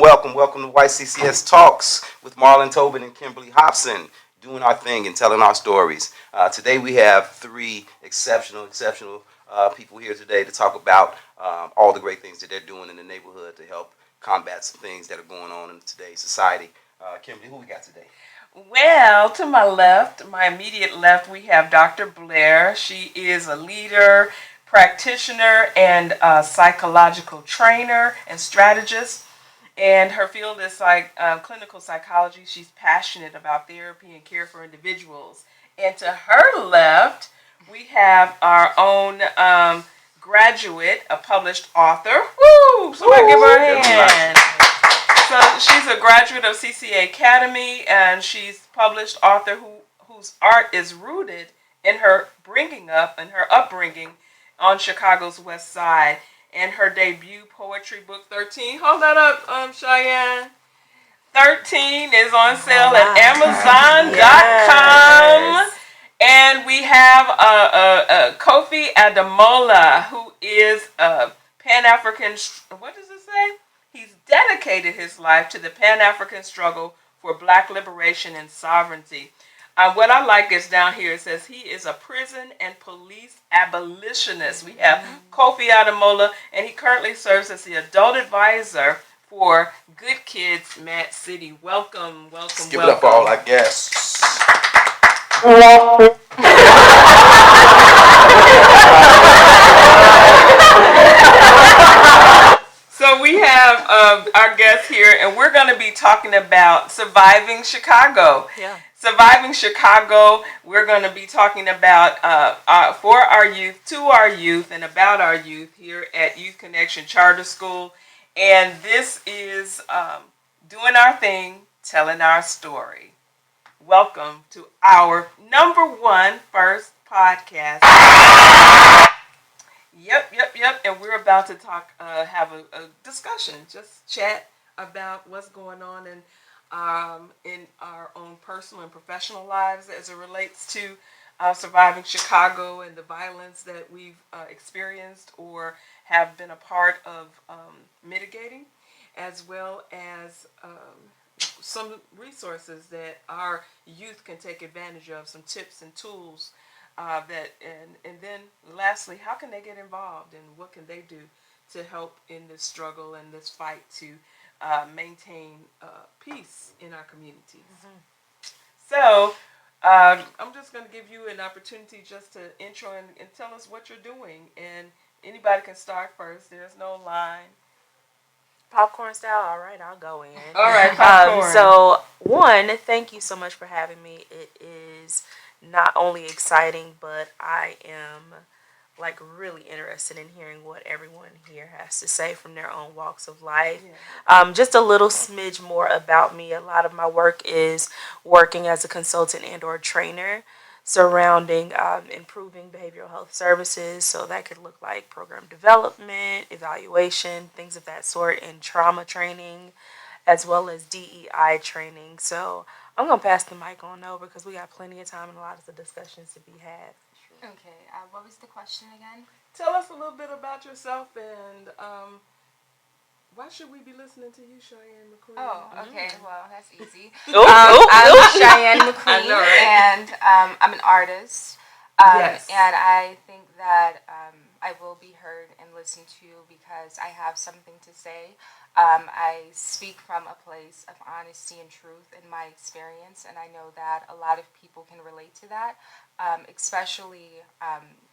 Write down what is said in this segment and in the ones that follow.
Welcome to YCCS Talks with Marlon Tobin and Kimberly Hobson, doing our thing and telling our stories. Today we have three exceptional people here today to talk about all the great things that they're doing in the neighborhood to help combat some things that are going on in today's society. Kimberly, who we got today? Well, to my left, my immediate left, we have Dr. Blair. She is a leader, practitioner, and psychological trainer and strategist. And her field is clinical psychology. She's passionate about therapy and care for individuals. And to her left, we have our own graduate, a published author. Woo! Somebody give her a hand. So she's a graduate of CCA Academy, and she's published author whose art is rooted in her upbringing on Chicago's West Side, and her debut poetry book 13. Hold that up, Cheyenne. 13 is on sale at Amazon.com. Yes. And we have Kofi Ademola, who is a Pan-African, what does it say? He's dedicated his life to the Pan-African struggle for Black liberation and sovereignty. What I like is down here, it says he is a prison and police abolitionist. We have Kofi Ademola, and he currently serves as the adult advisor for Good Kids Mad City. Welcome. Let's give it up for all our guests. So we have our guests here, and we're going to be talking about surviving Chicago. Yeah. Surviving Chicago, we're going to be talking about for our youth, to our youth, and about our youth here at Youth Connection Charter School. And this is doing our thing, telling our story. Welcome to our number one first podcast. Yep. And we're about to have a discussion, just chat about what's going on in our own personal and professional lives as it relates to surviving Chicago and the violence that we've experienced or have been a part of mitigating, as well as some resources that our youth can take advantage of, some tips and tools and then lastly, how can they get involved and what can they do to help in this struggle and this fight to maintain peace in our communities. So I'm just going to give you an opportunity just to intro and tell us what you're doing, and anybody can start first. There's no line. Popcorn style? All right, I'll go in. All right, popcorn. So, one, thank you so much for having me. It is not only exciting, but I am really interested in hearing what everyone here has to say from their own walks of life. Yeah. Just a little smidge more about me. A lot of my work is working as a consultant and or trainer surrounding improving behavioral health services. So that could look like program development, evaluation, things of that sort, and trauma training, as well as DEI training. So I'm going to pass the mic on over because we got plenty of time and a lot of the discussions to be had. Okay, what was the question again? Tell us a little bit about yourself and why should we be listening to you, Cheyenne McCoy? Oh, okay, well, that's easy. I'm Cheyenne McCoy, and I'm an artist. Yes. And I think that I will be heard and listened to because I have something to say. I speak from a place of honesty and truth in my experience, and I know that a lot of people can relate to that, especially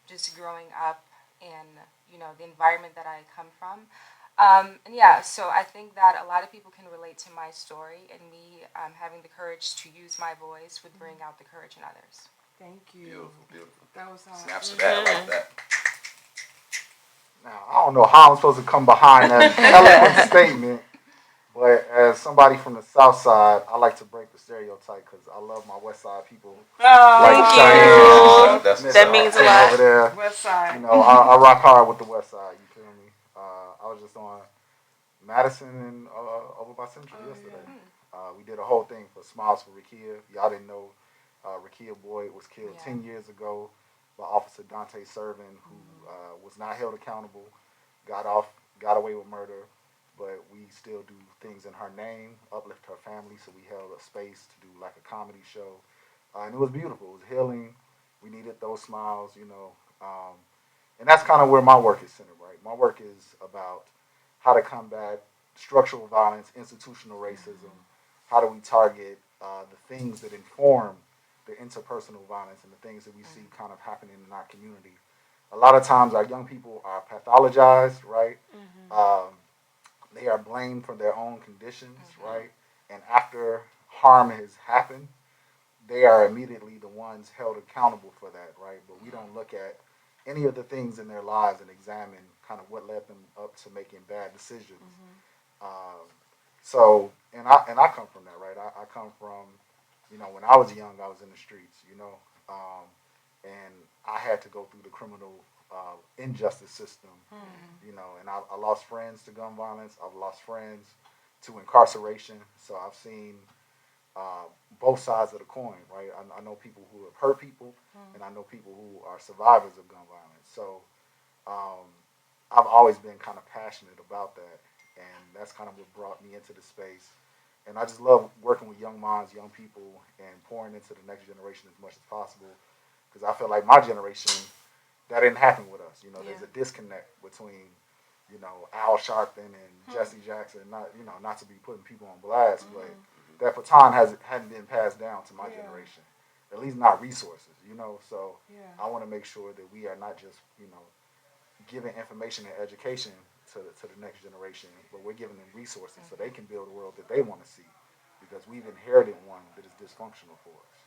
just growing up in the environment that I come from. So I think that a lot of people can relate to my story, and me having the courage to use my voice would bring out the courage in others. Thank you. Beautiful. That was hard. Snaps of that, I like that. Now, I don't know how I'm supposed to come behind that eloquent statement, but as somebody from the South Side, I like to break the stereotype because I love my West Side people. Thank you. That means a lot. Over there. West Side. I rock hard with the West Side. You feel me? I was just on Madison and over by Central yesterday. Yeah. We did a whole thing for Smiles for Rakia. Y'all didn't know Rakia Boyd was killed 10 years ago by Officer Dante Servin, who was not held accountable, got away with murder, but we still do things in her name, uplift her family. So we held a space to do like a comedy show, and it was beautiful. It was healing. We needed those smiles, and that's kind of where my work is centered. Right, my work is about how to combat structural violence, institutional racism. How do we target the things that inform the interpersonal violence and the things that we see kind of happening in our community? A lot of times, our young people are pathologized, right? Um, they are blamed for their own conditions, right? And after harm has happened, they are immediately the ones held accountable for that, right? But we don't look at any of the things in their lives and examine kind of what led them up to making bad decisions. Um, and I come from that, right? I come from, when I was young, I was in the streets, and I had to go through the criminal injustice system, and I lost friends to gun violence. I've lost friends to incarceration. So I've seen uh, both sides of the coin, right? I know people who have hurt people, and I know people who are survivors of gun violence. So um, I've always been kind of passionate about that, and that's kind of what brought me into the space. And I just love working with young minds, young people, and pouring into the next generation as much as possible. Because I feel like my generation, that didn't happen with us. There's a disconnect between, Al Sharpton and Jesse Jackson. Not to be putting people on blast, but that baton hadn't been passed down to my generation. At least not resources. So I want to make sure that we are not just, giving information and education to the next generation, but we're giving them resources so they can build a world that they want to see, because we've inherited one that is dysfunctional for us.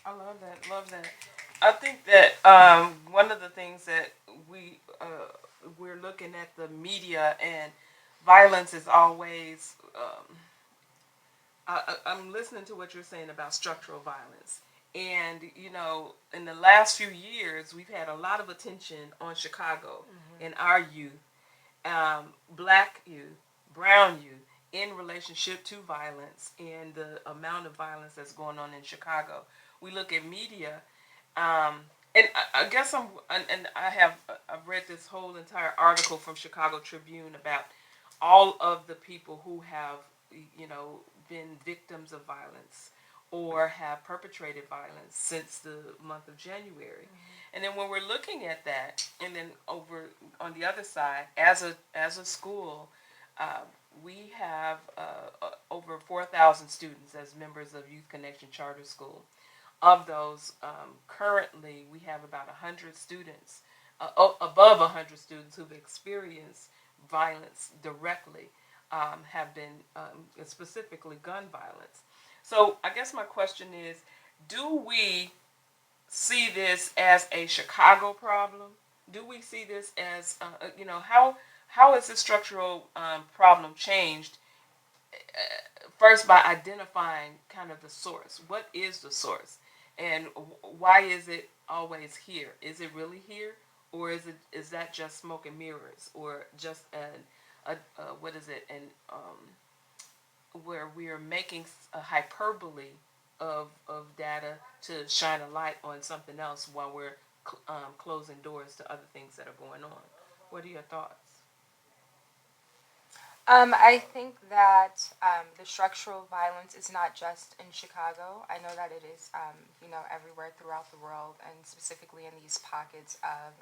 I love that. Love that. I think that one of the things that we're looking at the media, and violence is always. I'm listening to what you're saying about structural violence, and in the last few years, we've had a lot of attention on Chicago and our youth, black youth, brown youth, in relationship to violence and the amount of violence that's going on in Chicago. We look at media, and I guess and I've read this whole entire article from Chicago Tribune about all of the people who have been victims of violence or have perpetrated violence since the month of January. And then when we're looking at that, and then over on the other side, as a school, uh, we have over 4,000 students as members of Youth Connection Charter School. Of those, currently we have about 100 students, above 100 students who've experienced violence directly, have been specifically gun violence. So I guess my question is, do we see this as a Chicago problem? Do we see this as, how is this structural problem changed? First, by identifying kind of the source. What is the source, and why is it always here? Is it really here, or is that just smoke and mirrors, or just what is it? And where we are making a hyperbole of data to shine a light on something else while we're closing doors to other things that are going on. What are your thoughts? I think that the structural violence is not just in Chicago. I know that it is, everywhere throughout the world, and specifically in these pockets of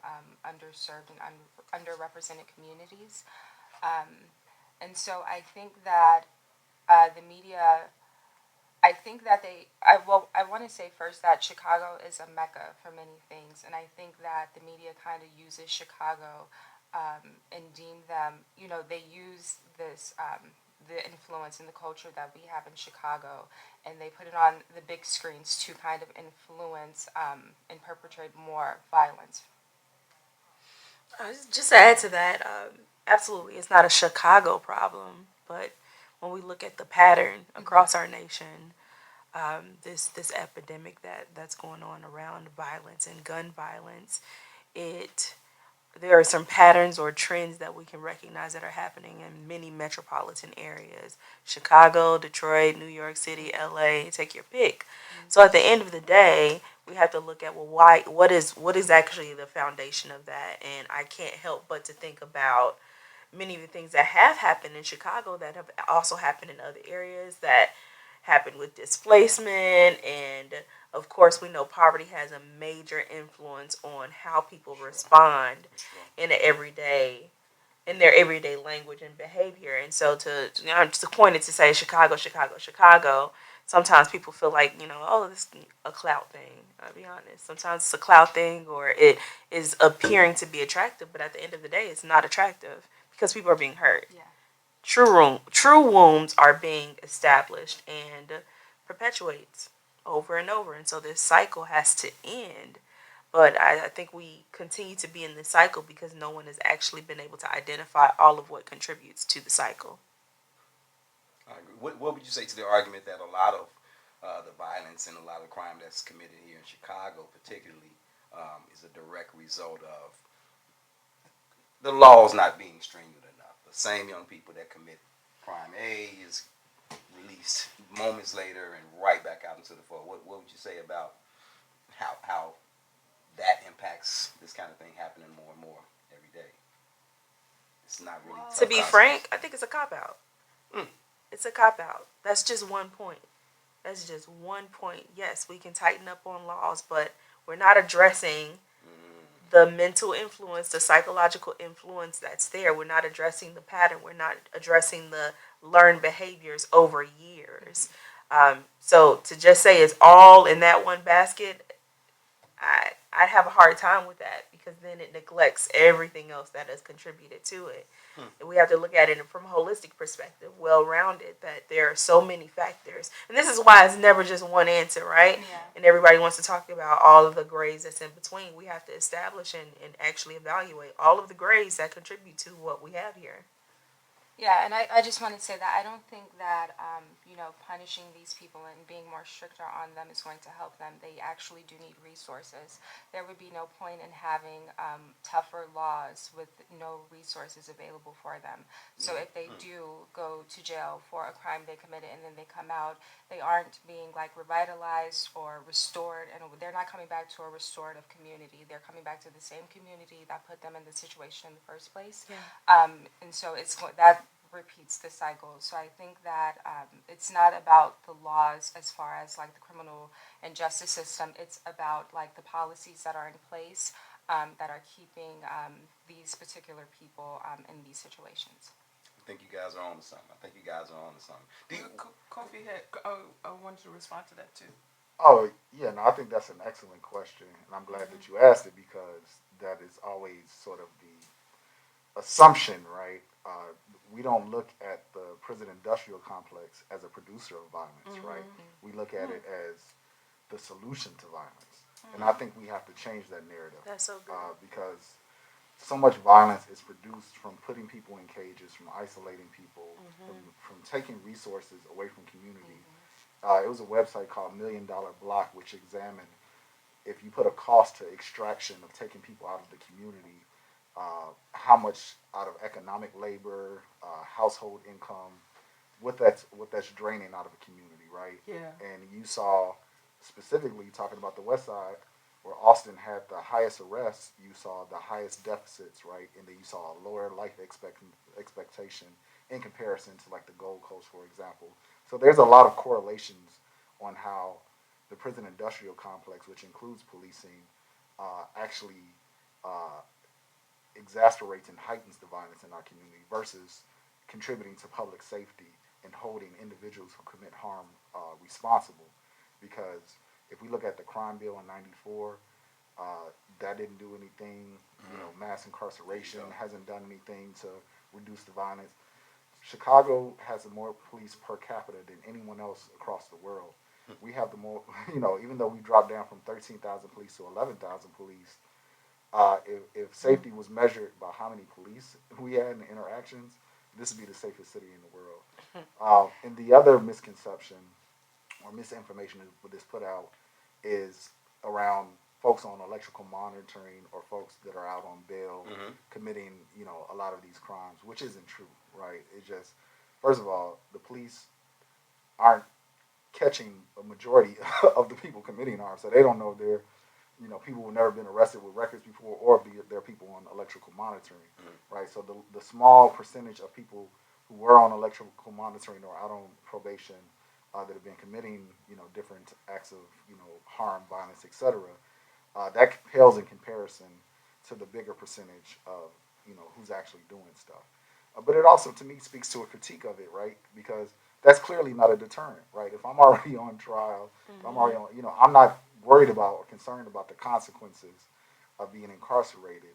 underserved and underrepresented communities. And so I think that the media, I think that I want to say first that Chicago is a mecca for many things, and I think that the media kind of uses Chicago and deem them, they use this, the influence and the culture that we have in Chicago, and they put it on the big screens to kind of influence and perpetrate more violence. Just to add to that, absolutely, it's not a Chicago problem, but when we look at the pattern across our nation, this epidemic that's going on around violence and gun violence, it there are some patterns or trends that we can recognize that are happening in many metropolitan areas: Chicago, Detroit, New York City, LA, take your pick. So at the end of the day, we have to look at, well, why, what is actually the foundation of that? And I can't help but to think about many of the things that have happened in Chicago that have also happened in other areas that happened with displacement. And of course, we know poverty has a major influence on how people respond in a everyday in their everyday language and behavior. And so I'm disappointed to say Chicago, Chicago, Chicago. Sometimes people feel like, oh, this is a clout thing. I'll be honest. Sometimes it's a clout thing or it is appearing to be attractive, but at the end of the day, it's not attractive because people are being hurt. Yeah. True wounds are being established and perpetuates over and over. And so this cycle has to end. But I think we continue to be in this cycle because no one has actually been able to identify all of what contributes to the cycle. I agree. What would you say to the argument that a lot of the violence and a lot of crime that's committed here in Chicago, particularly, is a direct result of the laws not being stringent enough? The same young people that commit crime A is released moments later and right back out into the fold. What would you say about how that impacts this kind of thing happening more and more every day? It's not really. To be frank, I think it's a cop out. It's a cop out. That's just one point. That's just one point. Yes, we can tighten up on laws, but we're not addressing the mental influence, the psychological influence that's there. We're not addressing the pattern. We're not addressing the learned behaviors over years. So to just say it's all in that one basket, I'd have a hard time with that because then it neglects everything else that has contributed to it. And we have to look at it from a holistic perspective, well-rounded, that there are so many factors. And this is why it's never just one answer, right? Yeah. And everybody wants to talk about all of the grays that's in between. We have to establish and actually evaluate all of the grays that contribute to what we have here. Yeah, and I just want to say that I don't think that, punishing these people and being more stricter on them is going to help them. They actually do need resources. There would be no point in having tougher laws with no resources available for them. So if they do go to jail for a crime they committed and then they come out, they aren't being revitalized or restored, and they're not coming back to a restorative community. They're coming back to the same community that put them in the situation in the first place. Yeah. And so that repeats the cycle. So I think that it's not about the laws as far as the criminal and justice system. It's about the policies that are in place that are keeping these particular people in these situations. I think you guys are on to something. Kofi I wanted to respond to that too. Oh, yeah, no, I think that's an excellent question, and I'm glad that you asked it because that is always sort of the assumption, right? We don't look at the prison industrial complex as a producer of violence, right? We look at it as the solution to violence. And I think we have to change that narrative. That's so good. Because so much violence is produced from putting people in cages, from isolating people, from taking resources away from community. It was a website called $1 Million Block, which examined if you put a cost to extraction of taking people out of the community, how much out of economic labor, household income, what that's draining out of a community, right? Yeah. And you saw specifically talking about the West Side, where Austin had the highest arrests, you saw the highest deficits, right? And then you saw a lower life expectation in comparison to the Gold Coast, for example. So there's a lot of correlations on how the prison industrial complex, which includes policing, actually exasperates and heightens the violence in our community versus contributing to public safety and holding individuals who commit harm responsible. Because if we look at the crime bill in '94, that didn't do anything. Mass incarceration hasn't done anything to reduce the violence. Chicago has more police per capita than anyone else across the world. We have the more, even though we dropped down from 13,000 police to 11,000 police, if safety was measured by how many police we had in interactions, this would be the safest city in the world. And the other misconception or misinformation that this put out is around folks on electrical monitoring or folks that are out on bail committing, a lot of these crimes, which isn't true, right? It just, first of all, the police aren't catching a majority of the people committing harm, so they don't know people who've never been arrested with records before, or they're people on electrical monitoring, right? So the small percentage of people who were on electrical monitoring or out on probation that have been committing, different acts of, harm, violence, etc. That pales in comparison to the bigger percentage of, who's actually doing stuff. But it also, to me, speaks to a critique of it, right? Because that's clearly not a deterrent, right? If I'm already on trial, if I'm already on, I'm not worried about or concerned about the consequences of being incarcerated.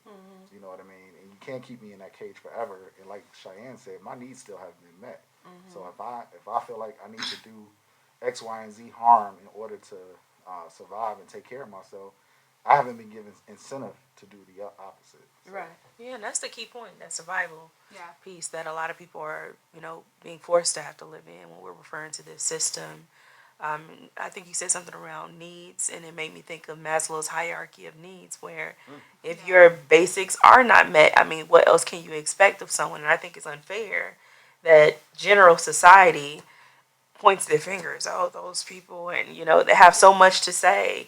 You know what I mean? And you can't keep me in that cage forever. And like Cheyenne said, my needs still haven't been met. So if I feel like I need to do X, Y, and Z harm in order to survive and take care of myself, I haven't been given incentive to do the opposite. So. Right. Yeah, and that's the key point, that survival Yeah. piece that a lot of people are, being forced to have to live in when we're referring to this system. I think you said something around needs, and it made me think of Maslow's hierarchy of needs, where if your basics are not met, I mean, what else can you expect of someone? And I think it's unfair that general society points their fingers. Oh, those people, and they have so much to say,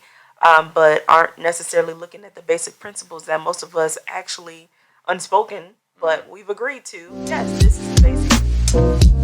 but aren't necessarily looking at the basic principles that most of us actually unspoken, but we've agreed to. Yes, this is basic.